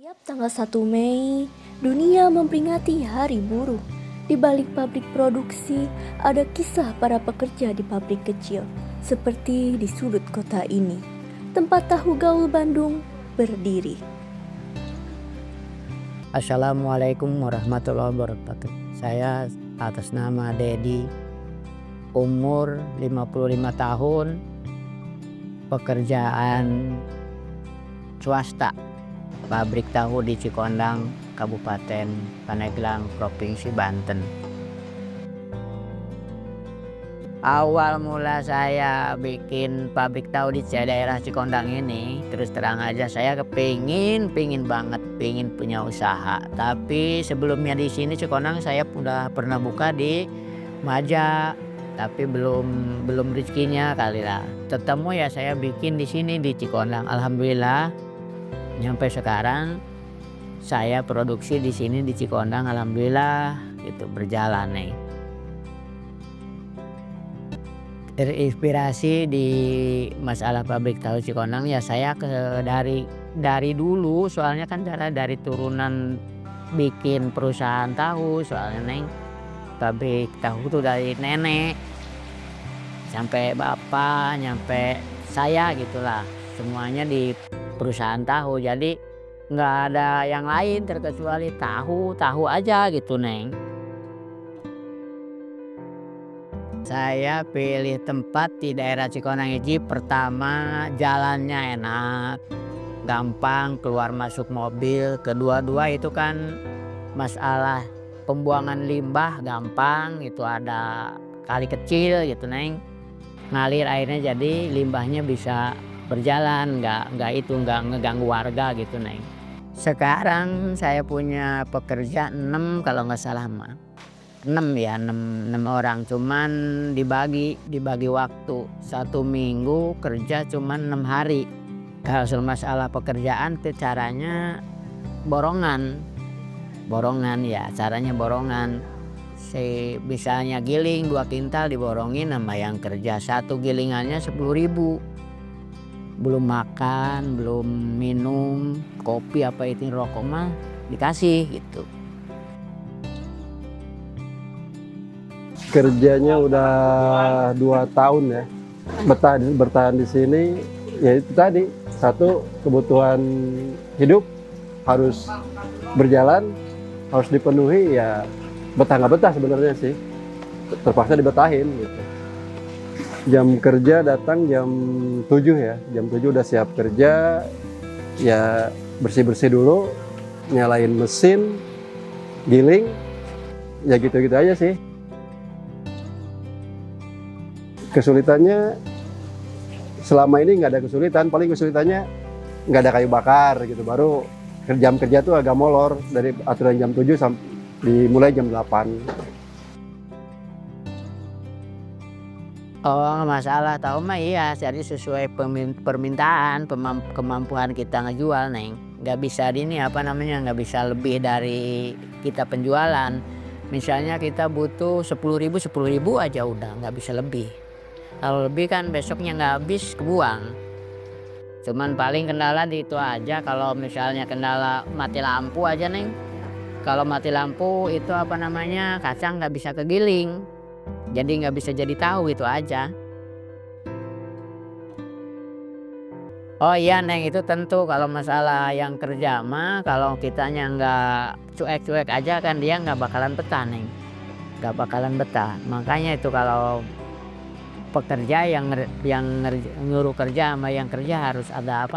Setiap tanggal 1 Mei, dunia memperingati Hari Buruh. Di balik pabrik produksi, ada kisah para pekerja di pabrik kecil, seperti di sudut kota ini, tempat tahu gaul Bandung berdiri. Assalamualaikum warahmatullahi wabarakatuh. Saya atas nama Dedi, umur 55 tahun, pekerjaan swasta, pabrik tahu di Cikondang, Kabupaten Pandeglang, Provinsi Banten. Awal mula saya bikin pabrik tahu di daerah Cikondang ini, terus terang aja saya pingin banget punya usaha. Tapi sebelumnya di sini Cikondang saya udah pernah buka di Maja, tapi belum rezekinya kali lah. Ketemu ya saya bikin di sini di Cikondang. Alhamdulillah nyampe sekarang saya produksi di sini di Cikondang, alhamdulillah itu berjalan nih. Terinspirasi di masalah pabrik tahu Cikondang ya saya dari dulu, soalnya kan dari turunan bikin perusahaan tahu, soalnya neng pabrik tahu tuh dari nenek sampai bapak nyampe saya gitulah, semuanya di perusahaan tahu, jadi nggak ada yang lain terkecuali tahu aja gitu neng. Saya pilih tempat di daerah Cikondang ini, pertama jalannya enak, gampang keluar masuk mobil. Kedua itu kan masalah pembuangan limbah gampang, itu ada kali kecil gitu neng, ngalir airnya jadi limbahnya bisa berjalan, nggak ngeganggu warga gitu neng. Sekarang saya punya pekerja 6 kalau nggak salah mah. 6 orang, cuman dibagi waktu, 1 minggu kerja cuman 6 hari. Kalau masalah pekerjaan tuh caranya borongan ya, caranya borongan. Misalnya giling 2 kintal diborongin sama yang kerja, 1 gilingannya 10.000. Belum makan, belum minum, kopi apa itu rokok mah dikasih gitu. Kerjanya udah 2 tahun ya, bertahan di sini. Ya itu tadi, satu, kebutuhan hidup harus berjalan, harus dipenuhi, ya betah nggak betah sebenarnya sih, terpaksa dibetahin gitu. Jam kerja datang jam 7 ya, jam 7 udah siap kerja, ya bersih dulu, nyalain mesin, giling, ya gitu-gitu aja sih. Kesulitannya selama ini nggak ada kesulitan, paling kesulitannya nggak ada kayu bakar gitu. Baru jam kerja tuh agak molor, dari aturan jam 7 sampai dimulai jam 8. Oh, masalah tahu mah iya, jadi sesuai permintaan, kemampuan kita ngejual neng. Nggak bisa nggak bisa lebih dari kita penjualan. Misalnya kita butuh 10.000 aja udah, nggak bisa lebih. Kalau lebih kan besoknya nggak habis, kebuang. Cuman paling kendala di itu aja, kalau misalnya kendala mati lampu aja neng. Kalau mati lampu itu kacang nggak bisa kegiling, jadi nggak bisa jadi tahu, itu aja. Oh iya neng, itu tentu kalau masalah yang kerja mah, kalau kitanya nggak cuek aja kan dia nggak bakalan betah neng, nggak bakalan betah. Makanya itu kalau pekerja yang nyuruh kerja sama yang kerja harus ada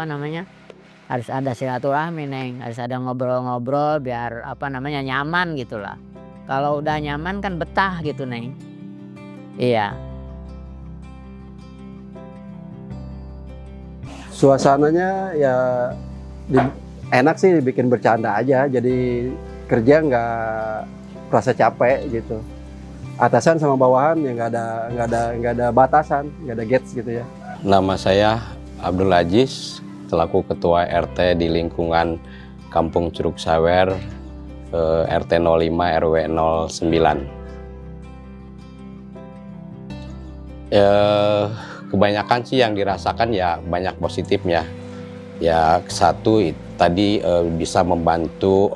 harus ada silaturahmi neng, harus ada ngobrol-ngobrol biar nyaman gitulah. Kalau udah nyaman kan betah gitu neng. Iya. Suasananya ya enak sih, bikin bercanda aja, jadi kerja nggak merasa capek gitu. Atasan sama bawahan ya nggak ada batasan, nggak ada gates gitu ya. Nama saya Abdul Aziz, selaku Ketua RT di lingkungan Kampung Curug Sawer, RT 05 RW 09. Kebanyakan sih yang dirasakan ya banyak positifnya. Ya satu, tadi bisa membantu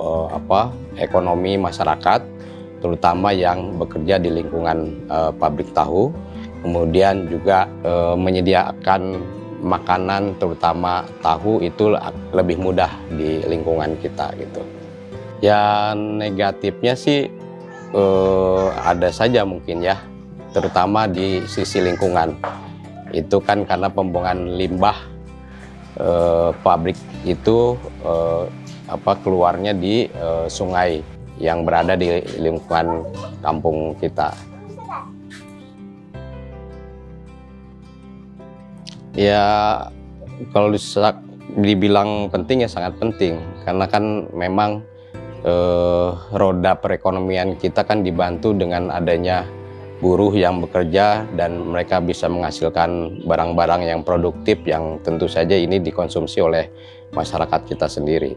ekonomi masyarakat, terutama yang bekerja di lingkungan pabrik tahu. Kemudian juga menyediakan makanan, terutama tahu, itu lebih mudah di lingkungan kita gitu. Ya negatifnya sih ada saja mungkin ya, terutama di sisi lingkungan. Itu kan karena pembuangan limbah pabrik itu keluarnya di sungai yang berada di lingkungan kampung kita. Ya kalau dibilang penting ya sangat penting, karena kan memang roda perekonomian kita kan dibantu dengan adanya buruh yang bekerja dan mereka bisa menghasilkan barang-barang yang produktif yang tentu saja ini dikonsumsi oleh masyarakat kita sendiri.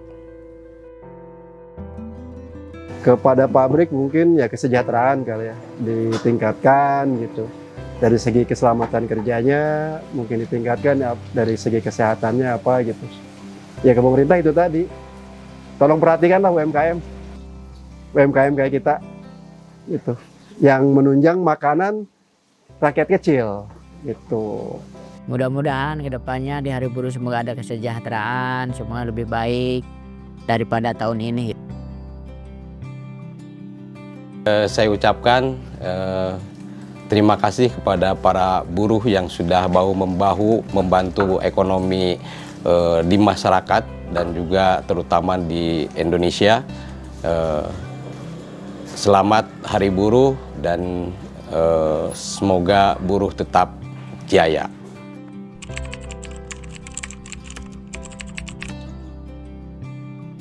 Kepada pabrik mungkin ya kesejahteraan kali ya ditingkatkan gitu. Dari segi keselamatan kerjanya mungkin ditingkatkan, ya, dari segi kesehatannya apa gitu. Ya ke pemerintah itu tadi, tolong perhatikanlah UMKM kayak kita gitu, yang menunjang makanan rakyat kecil gitu. Mudah-mudahan kedepannya di Hari Buruh semoga ada kesejahteraan, semoga lebih baik daripada tahun ini. Saya ucapkan terima kasih kepada para buruh yang sudah bahu-membahu membantu ekonomi di masyarakat dan juga terutama di Indonesia. Selamat Hari Buruh dan semoga buruh tetap jaya.